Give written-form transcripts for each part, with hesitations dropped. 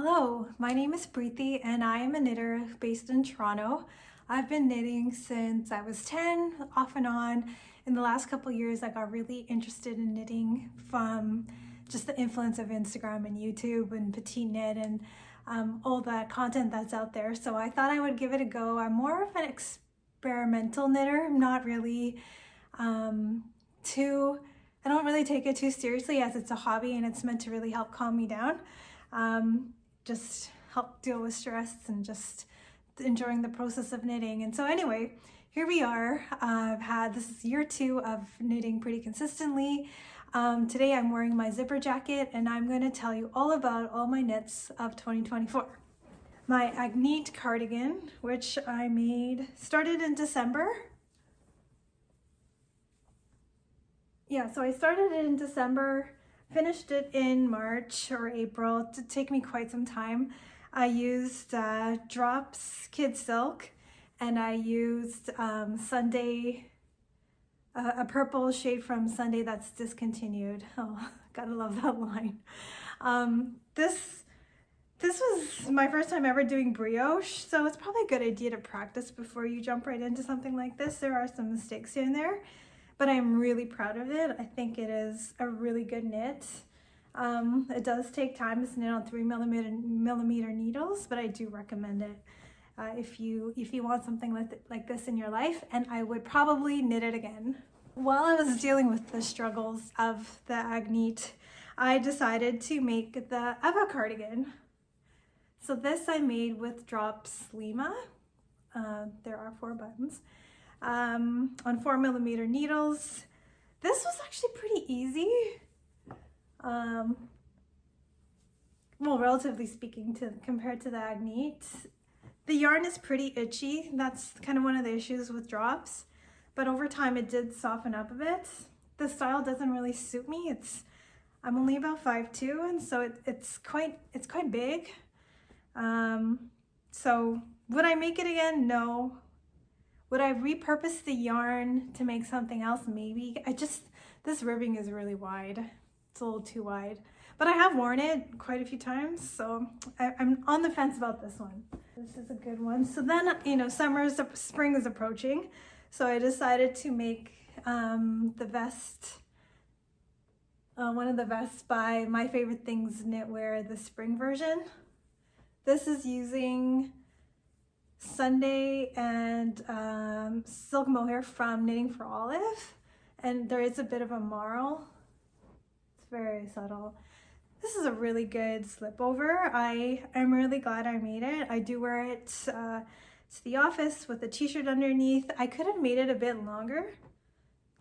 Hello, my name is Preeti and I am a knitter based in Toronto. I've been knitting since I was 10, off and on. In the last couple of years, I got really interested in knitting from just the influence of Instagram and YouTube and Petite Knit and all that content that's out there. So I thought I would give it a go. I'm more of an experimental knitter. I'm not really I don't really take it too seriously, as it's a hobby and it's meant to really help calm me down. Just help deal with stress and just enjoying the process of knitting. And so anyway, here we are. This is year 2 of knitting pretty consistently. Today I'm wearing my zipper jacket and I'm going to tell you all about all my knits of 2024. My Agnete cardigan, which I made, started in December. Yeah, so I started it in December, finished it in March or April. It did take me quite some time. I used Drops Kid Silk, and I used Sunday, a purple shade from Sunday that's discontinued. Oh, gotta love that line. This was my first time ever doing brioche, so it's probably a good idea to practice before you jump right into something like this. There are some mistakes here and there, but I'm really proud of it. I think it is a really good knit. It does take time. It's knit on 3mm needles, but I do recommend it if you want something like this in your life, and I would probably knit it again. While I was dealing with the struggles of the Agnete, I decided to make the Eva cardigan. So this I made with Drops Lima. There are 4 buttons. On 4mm needles. This was actually pretty easy. Well, relatively speaking, compared to the Agnete. The yarn is pretty itchy. That's kind of one of the issues with Drops, but over time it did soften up a bit. The style doesn't really suit me. I'm only about 5'2", and so it's quite big. So would I make it again? No. Would I repurpose the yarn to make something else? Maybe. This ribbing is really wide. It's a little too wide. But I have worn it quite a few times, so I'm on the fence about this one. This is a good one. So then, spring is approaching. So I decided to make the vest, one of the vests by My Favorite Things Knitwear, the spring version. This is using Sunday and silk mohair from Knitting for Olive, and there is a bit of a marl. It's very subtle. This is a really good slip over. I'm really glad I made it. I do wear it to the office with a t-shirt underneath. I could have made it a bit longer.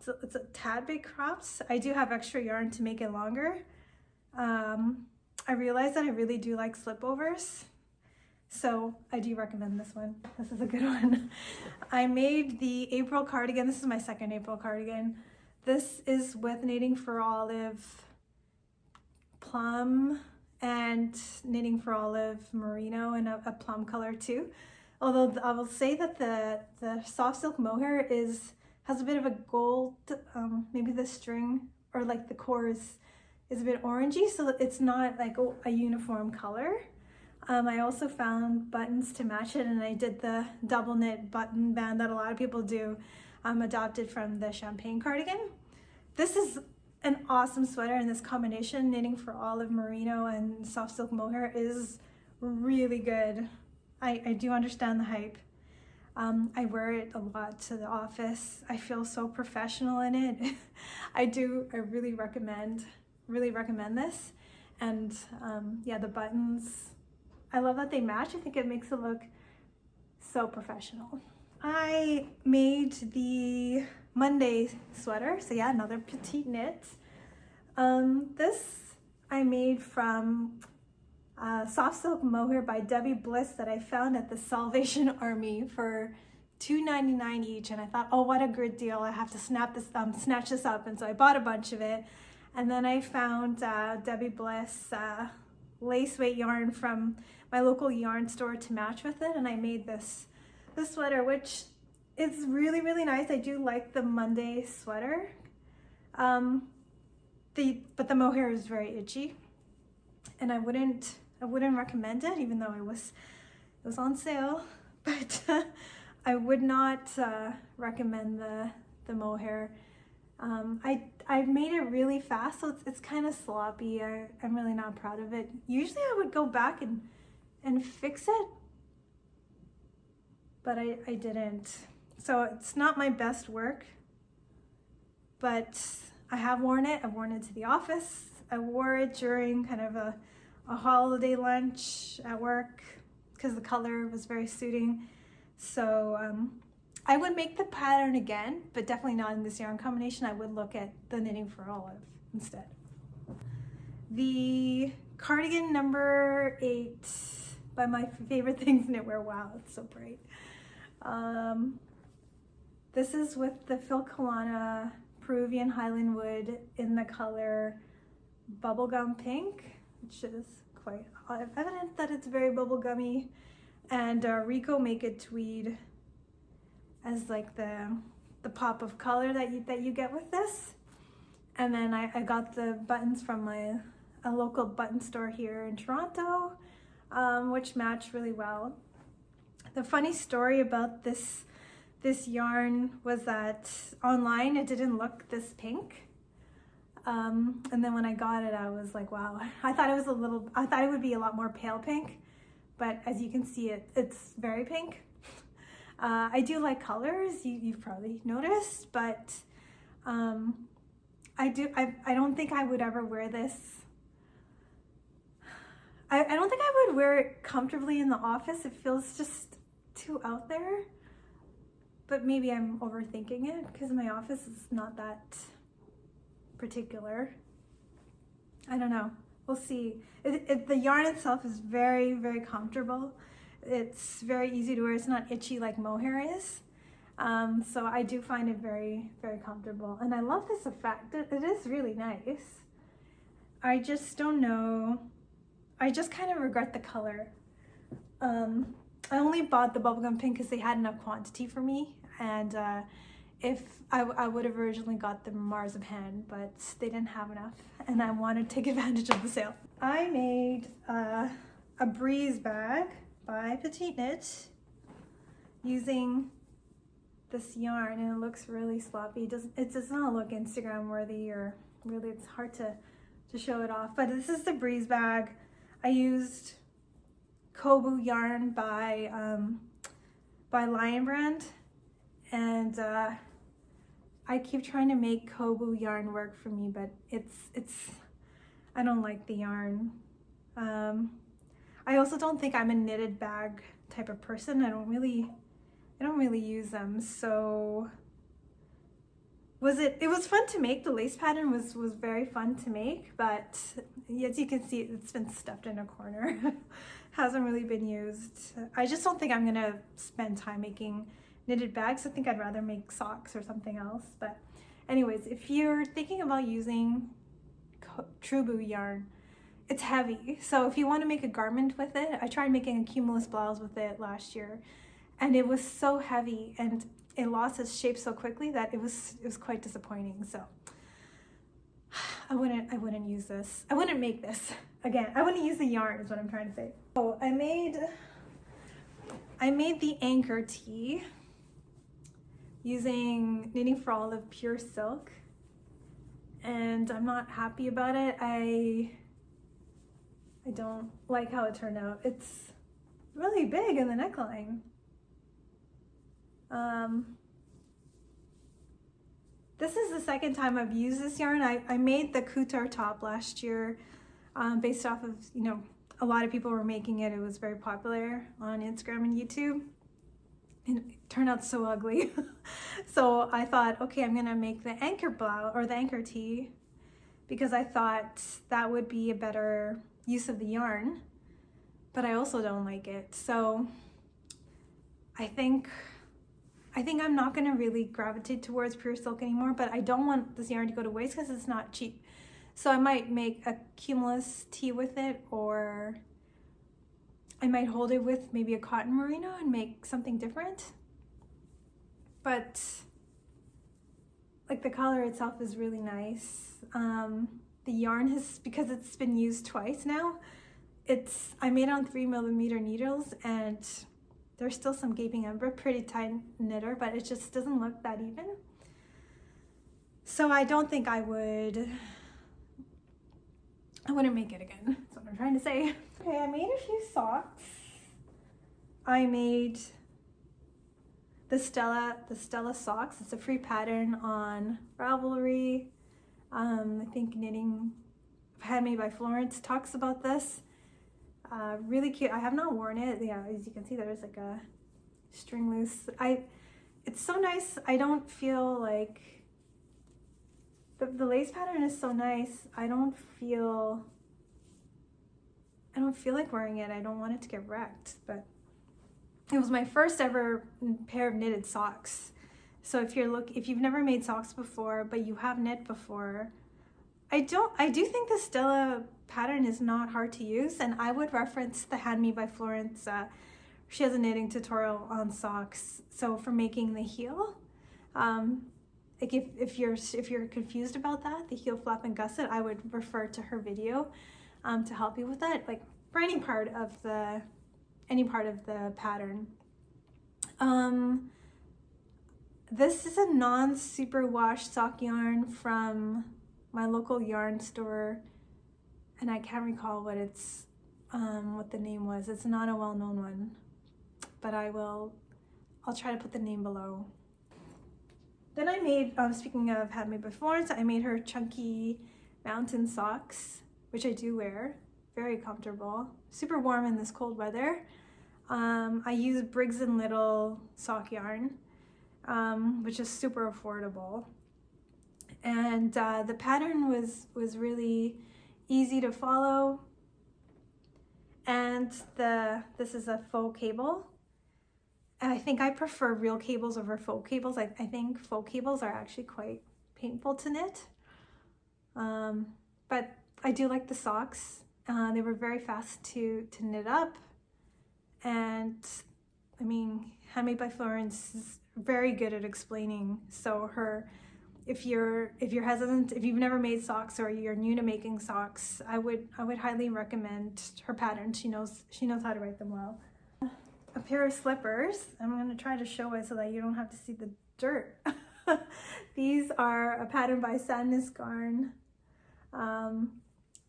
It's a tad bit cropped. I do have extra yarn to make it longer. I realized that I really do like slipovers, so I do recommend this one. This is a good one. I made the April cardigan. This is my second April cardigan. This is with Knitting for Olive plum and Knitting for Olive merino and a plum color too. Although I will say that the soft silk mohair has a bit of a gold, maybe the string or like the core is a bit orangey, so it's not like a uniform color. I also found buttons to match it, and I did the double knit button band that a lot of people do, adopted from the champagne cardigan. This is an awesome sweater, and this combination, Knitting for Olive merino and soft silk mohair, is really good. I do understand the hype. I wear it a lot to the office. I feel so professional in it. I really recommend this. And yeah, the buttons, I love that they match. I think it makes it look so professional. I made the Monday sweater, so yeah, another Petite Knit. This I made from soft silk mohair by Debbie Bliss that I found at the Salvation Army for $2.99 each, and I thought, oh, what a good deal! I have to snatch this up, and so I bought a bunch of it. And then I found Debbie Bliss lace weight yarn from my local yarn store to match with it, and I made this sweater, which is really, really nice. I do like the Monday sweater, but the mohair is very itchy, and I wouldn't wouldn't recommend it, even though it was on sale, but I would not recommend the mohair. I made it really fast, so it's kind of sloppy. I'm really not proud of it. Usually I would go back and fix it, but I didn't. So it's not my best work, but I have worn it. I've worn it to the office. I wore it during kind of a holiday lunch at work because the color was very suiting. So I would make the pattern again, but definitely not in this yarn combination. I would look at the Knitting for Olive instead. The cardigan number 8 by my favorite things knitwear. Wow, it's so bright. This is with the Filcolana Peruvian Highland wood in the color bubblegum pink, which is quite evident that it's very bubblegummy, and Rico Make It tweed as like the pop of color that you get with this. And then I got the buttons from a local button store here in Toronto, which match really well. The funny story about this yarn was that online it didn't look this pink. And then when I got it, I was like, wow, I thought it would be a lot more pale pink, but as you can see, it's very pink. I do like colors, you've probably noticed, but I don't think I would ever wear this. I don't think I would wear it comfortably in the office. It feels just too out there, but maybe I'm overthinking it because my office is not that particular. I don't know, we'll see. The yarn itself is very, very comfortable. It's very easy to wear. It's not itchy like mohair is. So I do find it very, very comfortable. And I love this effect. It is really nice. I just don't know. I just kind of regret the color. I only bought the bubblegum pink because they had enough quantity for me. And if I would have originally got the marzipan, but they didn't have enough. And I wanted to take advantage of the sale. I made a breeze bag by Petite Knit using this yarn, and it looks really sloppy. It does not look Instagram worthy, or really it's hard to show it off, but this is the breeze bag. I used coboo yarn by Lion Brand, and I keep trying to make coboo yarn work for me, but I don't like the yarn. I also don't think I'm a knitted bag type of person. I don't really use them. So it was fun to make. The lace pattern was very fun to make, but as you can see, it's been stuffed in a corner. Hasn't really been used. I just don't think I'm gonna spend time making knitted bags. I think I'd rather make socks or something else. But anyways, if you're thinking about using Truboo yarn, it's heavy. So if you want to make a garment with it, I tried making a cumulus blouse with it last year, and it was so heavy and it lost its shape so quickly that it was quite disappointing. So I wouldn't use this. I wouldn't make this again. I wouldn't use the yarn is what I'm trying to say. Oh, I made the Anker Tee using Knitting for Olive pure silk, and I'm not happy about it. I don't like how it turned out. It's really big in the neckline. This is the second time I've used this yarn. I made the couture top last year based off of, a lot of people were making it. It was very popular on Instagram and YouTube, and it turned out so ugly. So I thought, okay, I'm gonna make the Anker blouse or the Anker Tee because I thought that would be a better use of the yarn, but I also don't like it. So I think I'm not gonna really gravitate towards pure silk anymore, but I don't want this yarn to go to waste because it's not cheap. So I might make a cumulus tee with it, or I might hold it with maybe a cotton merino and make something different. But like the color itself is really nice. The yarn has, because it's been used twice now, I made it on 3mm needles, and there's still some gaping end, but pretty tight knitter, but it just doesn't look that even. So I don't think I wouldn't make it again. That's what I'm trying to say. Okay, I made a few socks. I made the Stella socks. It's a free pattern on Ravelry. I think Knitting Handmade by Florence talks about this. Really cute. I have not worn it. Yeah, as you can see, there's like a string loose. It's so nice. I don't feel like the lace pattern is so nice. I don't feel like wearing it. I don't want it to get wrecked, but it was my first ever pair of knitted socks. So if you've never made socks before, but you have knit before, I do think the Stella pattern is not hard to use, and I would reference the Handmade by Florence. She has a knitting tutorial on socks. So for making the heel, like if you're confused about that, the heel flap and gusset, I would refer to her video to help you with that, like for any part of the pattern. This is a non-superwash sock yarn from my local yarn store, and I can't recall what the name was. It's not a well-known one, but I'll try to put the name below. Then I made, speaking of Handmade by Florence, I made her chunky mountain socks, which I do wear. Very comfortable, super warm in this cold weather. I use Briggs and Little sock yarn, which is super affordable. And the pattern was really easy to follow. And this is a faux cable. I think I prefer real cables over faux cables. I think faux cables are actually quite painful to knit. But I do like the socks. They were very fast to knit up. And I mean, Handmade by Florence is very good at explaining. So if you're hesitant, if you've never made socks or you're new to making socks, I would highly recommend her pattern. She knows how to write them well. A pair of slippers. I'm going to try to show it so that you don't have to see the dirt. These are a pattern by Sandnes Garn.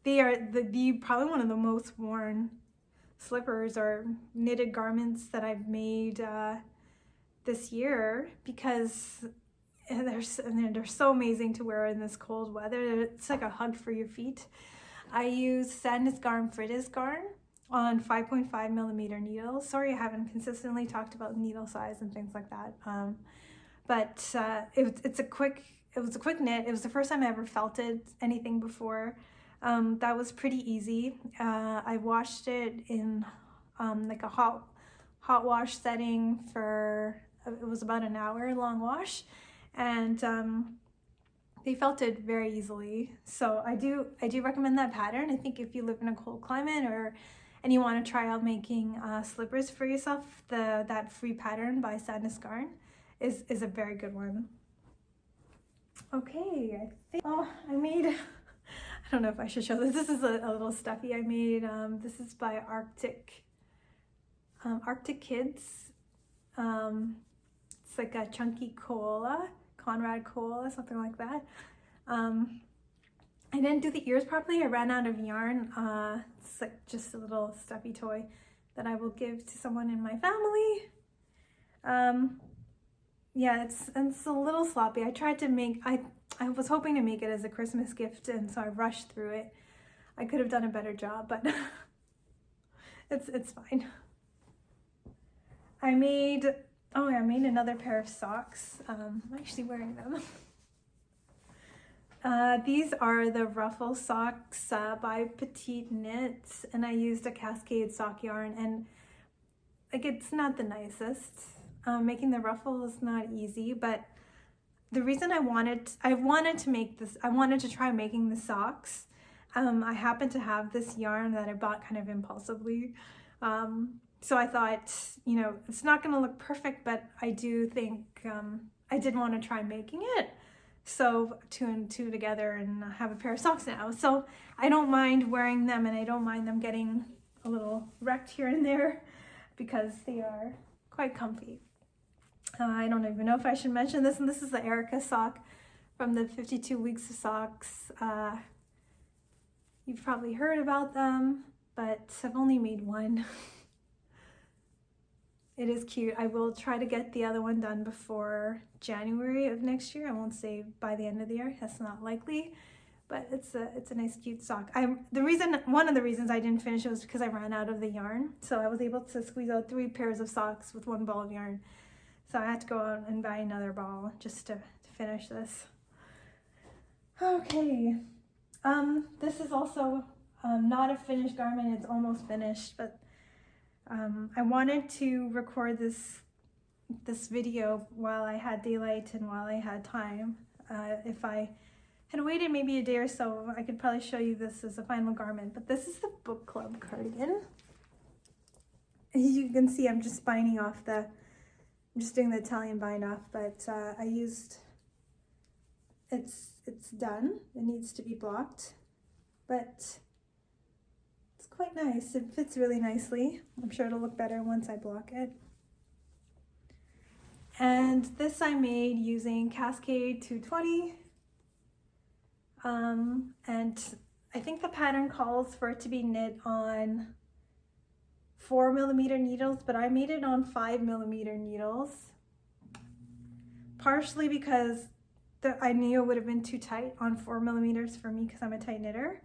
They are probably one of the most worn slippers or knitted garments that I've made this year, because they're so amazing to wear in this cold weather. It's like a hug for your feet. I use Sandnes Garn Frittisgarn on 5.5mm needles. Sorry, I haven't consistently talked about needle size and things like that. But it was a quick knit. It was the first time I ever felted anything before. That was pretty easy. I washed it in like a hot wash setting for, it was about an hour long wash, and they felted very easily. So I do recommend that pattern. I think if you live in a cold climate and you want to try out making slippers for yourself, that free pattern by Sandnes Garn is a very good one. Okay, I think, I made, I don't know if I should show this. This is a little stuffy I made. This is by Arctic Kids. It's like a chunky koala, Conrad koala, something like that. I didn't do the ears properly. I ran out of yarn. It's like just a little stuffy toy that I will give to someone in my family. Yeah, it's a little sloppy. I tried to make, I was hoping to make it as a Christmas gift, and so I rushed through it. I could have done a better job, but it's fine. I made another pair of socks. I'm actually wearing them. These are the Ruffle socks by Petite Knit, and I used a cascade sock yarn, and like, it's not the nicest. Making the ruffle is not easy, but the reason I wanted to make this, I wanted to try making the socks. I happen to have this yarn that I bought kind of impulsively. So I thought, you know, it's not going to look perfect, but I do think I did want to try making it. So 2 and 2 together and have a pair of socks now. So I don't mind wearing them, and I don't mind them getting a little wrecked here and there because they are quite comfy. I don't even know if I should mention this, and this is the Erica sock from the 52 Weeks of Socks. You've probably heard about them, but I've only made one. It is cute. I will try to get the other one done before January of next year. I won't say by the end of the year, that's not likely, but it's a nice cute sock. One of the reasons I didn't finish it was because I ran out of the yarn. So I was able to squeeze out 3 pairs of socks with 1 ball of yarn. So I had to go out and buy another ball just to finish this. Okay, this is also not a finished garment. It's almost finished, but I wanted to record this video while I had daylight and while I had time. If I had waited maybe a day or so, I could probably show you this as a final garment. But this is the Bookclub cardigan. As you can see, I'm just binding off I'm just doing the Italian bind off, but I used, it's done. It needs to be blocked, but it's quite nice. It fits really nicely. I'm sure it'll look better once I block it. And this I made using Cascade 220. And I think the pattern calls for it to be knit on 4mm needles, but I made it on 5mm needles, partially because I knew it would have been too tight on 4mm for me because I'm a tight knitter.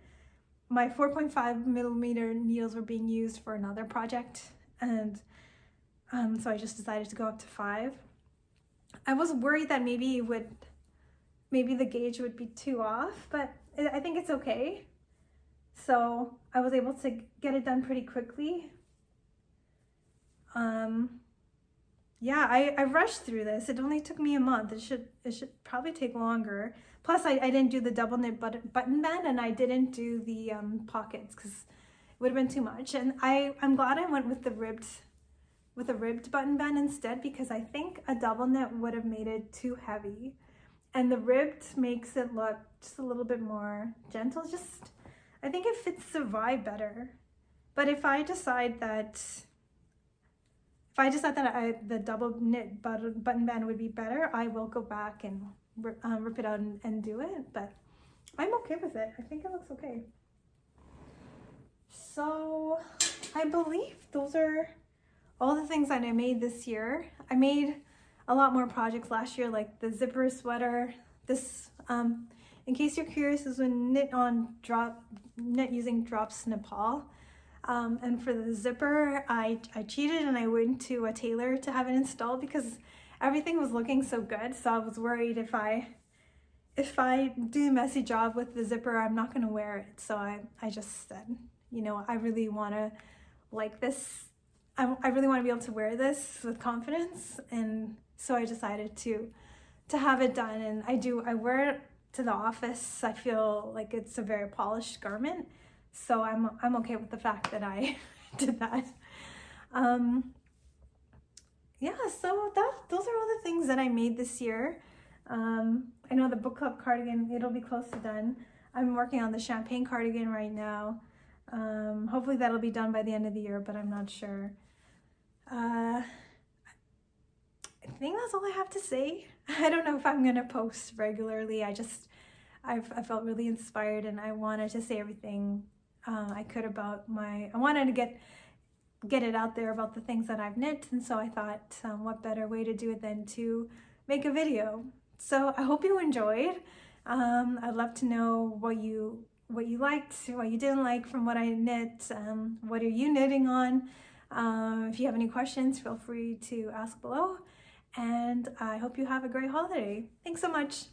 My 4.5mm needles were being used for another project, and so I just decided to go up to 5. I was worried that maybe the gauge would be too off, but I think it's okay. So I was able to get it done pretty quickly. Yeah, I rushed through this. It only took me a month. It should probably take longer. Plus, I didn't do the double knit button band, and I didn't do the pockets because it would have been too much. And I'm glad I went with the ribbed button band instead, because I think a double knit would have made it too heavy, and the ribbed makes it look just a little bit more gentle. I think it fits the vibe better. But if I decide that the double knit button band would be better, I will go back and rip it out and do it, but I'm okay with it. I think it looks okay. So I believe those are all the things that I made this year. I made a lot more projects last year, like the zipper sweater. This, in case you're curious, is when knit using drops Nepal. And for the zipper, I cheated and I went to a tailor to have it installed because everything was looking so good. So I was worried if I do a messy job with the zipper, I'm not going to wear it. So I just said, you know, I really want to like this. I really want to be able to wear this with confidence. And so I decided to have it done. And I wear it to the office. I feel like it's a very polished garment. So I'm okay with the fact that I did that. Yeah, so those are all the things that I made this year. I know the Bookclub cardigan, it'll be close to done. I'm working on the champagne cardigan right now. Hopefully that'll be done by the end of the year, but I'm not sure. I think that's all I have to say. I don't know if I'm gonna post regularly. I felt really inspired, and I wanted to say everything I could about I wanted to get it out there about the things that I've knit, and so I thought what better way to do it than to make a video. So I hope you enjoyed. I'd love to know what you liked, what you didn't like from what I knit. What are you knitting on? If you have any questions, feel free to ask below, and I hope you have a great holiday. Thanks so much.